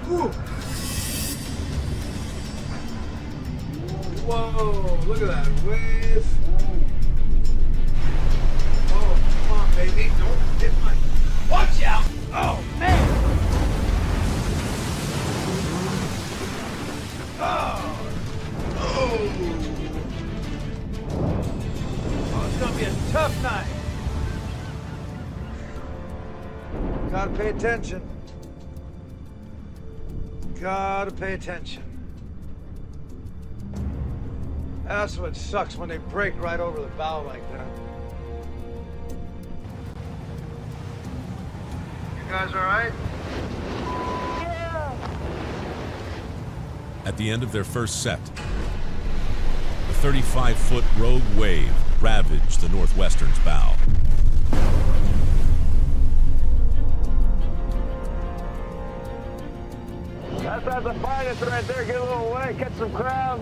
Woo. Whoa, look at that wave. Oh, come on, baby. Don't hit my... Watch out! Oh, man! Oh! Oh! Oh, it's gonna be a tough night. Gotta pay attention. Gotta pay attention. That's what sucks when they break right over the bow like that. You guys all right? Yeah. At the end of their first set, a 35-foot rogue wave ravaged the Northwestern's bow. That's the finest right there. Get a little away, catch some crowd.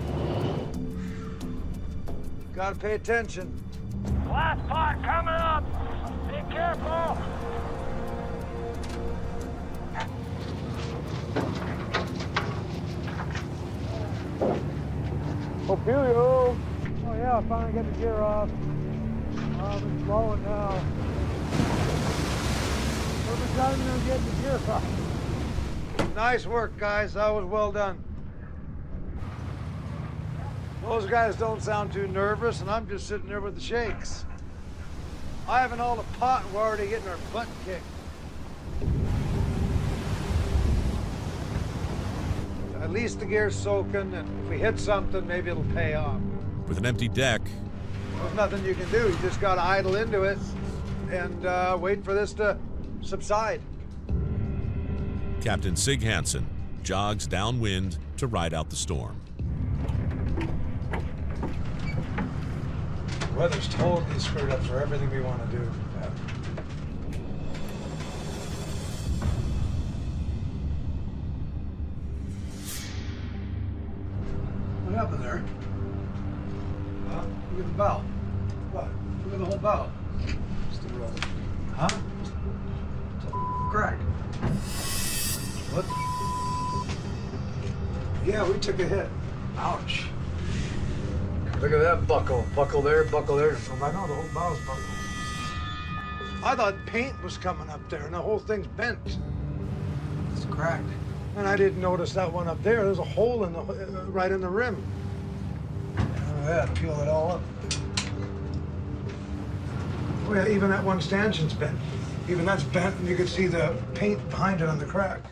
Gotta pay attention. Last part coming up. Be careful. Opelio. Oh yeah, I finally got the gear off. Oh, it's blowing now. Every time you get the gear off. Nice work, guys. That was well done. Those guys don't sound too nervous, and I'm just sitting there with the shakes. I haven't all the pot, and we're already getting our butt kicked. At least the gear's soaking, and if we hit something, maybe it'll pay off. With an empty deck, There's nothing you can do. You just got to idle into it and wait for this to subside. Captain Sig Hansen jogs downwind to ride out the storm. The weather's totally screwed up for everything we want to do. What happened there? Look at the bow. What? Look at the whole bow. Just a roll. Huh? It's a crack. What? Yeah, we took a hit. Ouch. Look at that buckle. Buckle there, buckle there. I know the whole bow's buckled. I thought paint was coming up there and the whole thing's bent. It's cracked. And I didn't notice that one up there. There's a hole in the right in the rim. Oh yeah, peel it all up. Oh yeah, even that one stanchion's bent. Even that's bent and you can see the paint behind it on the crack.